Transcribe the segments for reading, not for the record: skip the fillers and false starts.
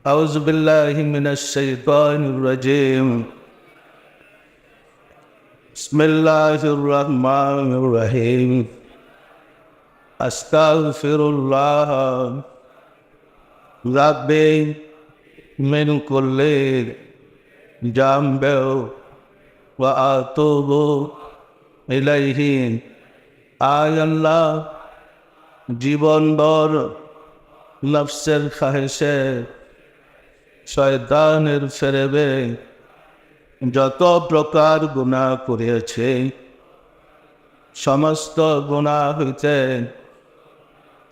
أعوذ بالله من الشيطان الرجيم بسم الله الرحمن الرحيم أستغفر الله ربي من كل ذنب وأتوب إليه আয় আল্লাহ জীবনভর নফসের খাহেশে শয়তানের ফেরেবে যত প্রকার গুনাহ করিয়াছে সমস্ত গুনাহ হইতে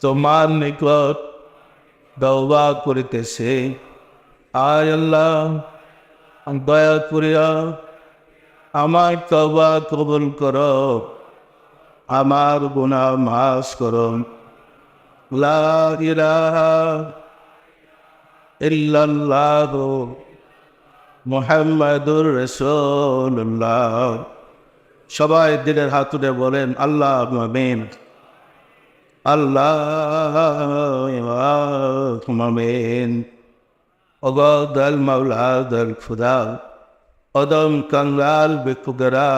তোমার নিকট তওবা করিতেছে। আয় আল্লাহ দয়া করিয়া আমার তওবা কবুল করো, আমার গুনাহ মাফ করো। লা ইলাহা ইল্লাল্লাহু মুহাম্মাদুর রাসূলুল্লাহ। সবাই দিলের হাত তুলে বলেন আল্লাহ আমিন, আল্লাহ আমিন। ওগদাল মাওলা দল খুদা অদম কাঙ্গাল বেকুগরা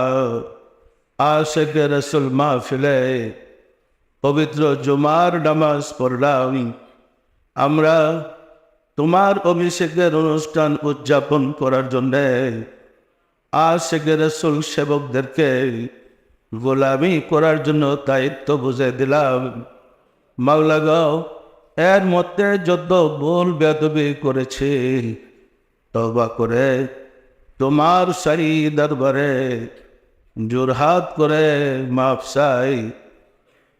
আশিক রাসূল মাহফিলে পবিত্র জুমার নামাজ পড়লাম। আমরা তোমার অভিষেকের অনুষ্ঠান উদযাপন করার জন্যে আশিক রাসূল সেবকদেরকে গোলামি করার জন্য দায়িত্ব বুঝে দিলাম। মাওলা গো, এর মধ্যে যত ভুল বেয়াদবি করেছি তওবা করে তোমার সারি দরবারে জোরহাত করে মাফ চাই।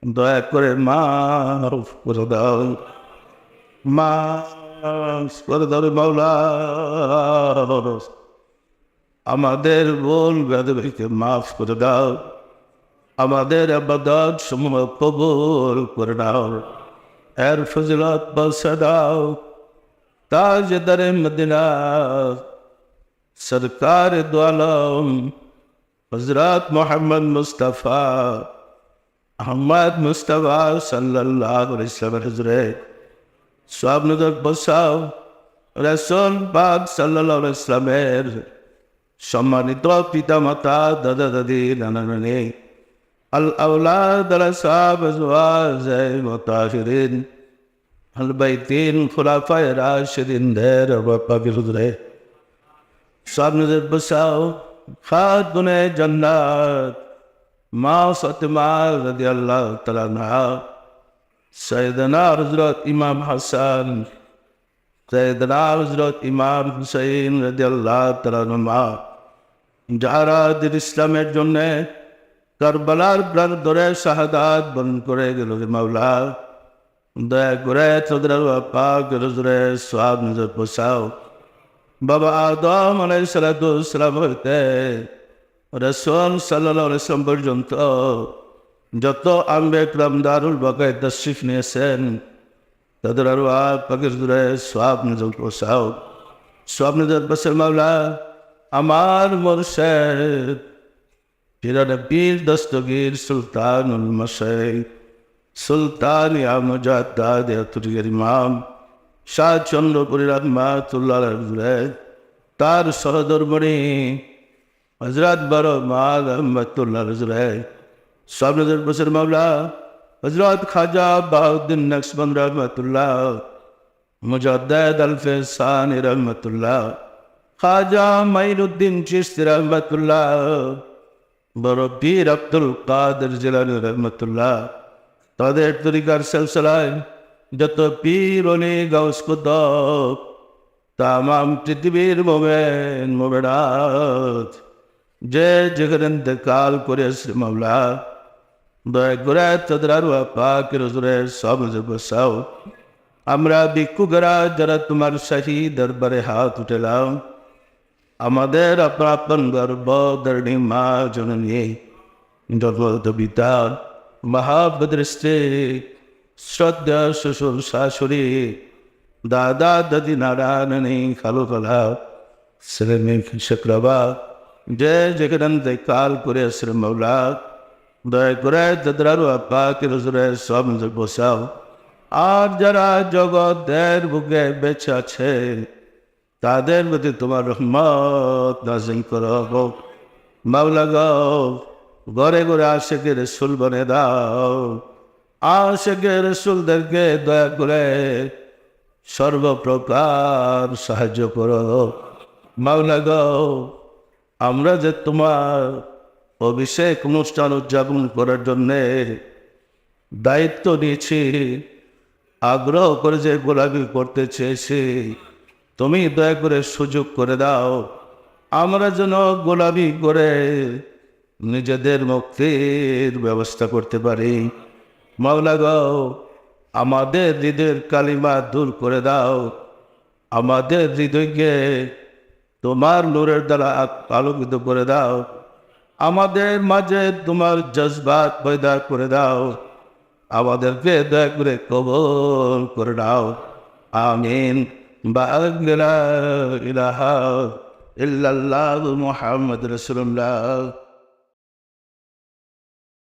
দয়া করে মাফ করে দাও, মাফ করে দাও মাওলা। আমাদের ভুল বেয়াদবিকে মাফ করে দাও, আমাদের ইবাদত সমূহ কবুল করে দাও। এর ফজিলত বলছে দাও তাজদারে মদিনা সরকার দু আলম হযরত মুহাম্মদ মুস্তাফা আহমদ মুস্তাফা সাল্লাল্লাহু আলাইহি ওয়াসাল্লাম হুজুরে সব নজর বসাও। রাসূল পাক সাল্লাল্লাহু আলাইহি ওয়াসাল্লামের সম্মানিত পিতা মাতা দাদা দাদি নানা নানি আল আওলাদ আল আসহাব আজওয়াজ মুতাহিরিন আল বাইতিন খুলাফায়ে রাশিদিন দের পাকের হুজুরে সব নজর বসাও। খাতুনে জান্নাত মা ফাতিমা রাদিয়াল্লাহু তাআলা আনহা, সাইয়েদনা হযরত ইমাম হাসান, সাইয়েদনা হযরত ইমাম হুসাইন রাদিয়াল্লাহু তাআলা আনহুমা, যারা দিন ইসলামের জন্য কারবালার প্রাণ ধরে শাহাদাত বরণ করে গেল। মাওলা দয়া করে তাদের পাক হুজুরে সওয়াব নজর বসাও। বাবা আদম আলাইহিস সালাতু ওয়াস সালাম হইতে রাসূল সাল্লাল্লাহু আলাইহি ওয়াসাল্লাম পর্যন্ত যত আম্বিয়া কিরাম দারুল বাকায়ে তাশরিফ নিয়েছেন তাদের পাকের হুজুরে সওয়াব নজর বসাও। সওয়াব নজর বসাও মাওলা। আমার মুর্শিদ পিরানে পীর দস্তগীর সুলতানুল মাশায়েখ সুলতান ইয়া মুজাদ্দাদ আতুরিয়ার ইমাম শাহ চন্দ্রপুরী রহমাতুল্লাহ আলাইহি তার সহধর্মণী হযরত বড় মা রহমাতুল্লাহ আলাইহি সব নজর বসের মাওলা। হযরত খাজা বাউদ্দিন নকশবন্দ রহমাতুল্লাহ, মুজাদ্দিদ আল ফিসানি রহমাতুল্লাহ, খাজা মাইনুদ্দিন চিশতি রহমাতুল্লাহ, বড় পীর আব্দুল কাদের জিলানী রহমাতুল্লাহ, তাদের তরিকার সিলসিলায় যত পীর ওলি গাউস কুতুব তামাম পৃথিবীর মোমেন মোমেনাত যে যেখানে ইন্তেকাল করেছে মাওলা দয়া করে তাদের পাকের হুজুরে সব বসাও। আমরা ভিক্ষুকেরা যারা তোমার শাহী দরবারে হাত উঠেলাম, আমাদের আপন আপন গর্ব ধরণী মা জননী জগত পিতা মহাবদ্র স্ত্রী শ্রদ্ধা শ্বশুর শাশুড়ি দাদা দাদি নানা নানি খালু খালা ছেলে মেয়ে শেখরাবা যে যেখানে ইন্তেকাল করে আসলে মাওলা দয়া করে তাদের পাকের হুজুরে সব বসাও। আর যারা জগতের বুকে বেঁচে আছে তাদের প্রতি তোমার রহমত নাযিল করো। মাওলা গো, ঘরে ঘরে আশিকে রাসূল বনে দাও। আশিকে রাসূলদেরকে দয়া করে সর্বপ্রকার সাহায্য করো। মাওলা গো, আমরা যে তোমার অভিষেক অনুষ্ঠান উদযাপন করার জন্যে দায়িত্ব নিয়েছি, আগ্রহ করে যে গোলামি করতে চেয়েছি, তুমি দয়া করে সুযোগ করে দাও। আমরা যেন গোলামি করে নিজেদের মুক্তির ব্যবস্থা করতে পারি। মাওলা গো, আমাদের হৃদয়ের কালিমা দূর করে দাও। আমাদের হৃদয়কে তোমার নূরের দ্বারা আলোকিত করে দাও। আমাদের মাঝে তোমার জজবাত পয়দা করে দাও। আমাদেরকে দয়া করে কবুল করে দাও। আমিন। লা ইলাহা ইল্লাল্লাহু মুহাম্মাদুর রাসূলুল্লাহ।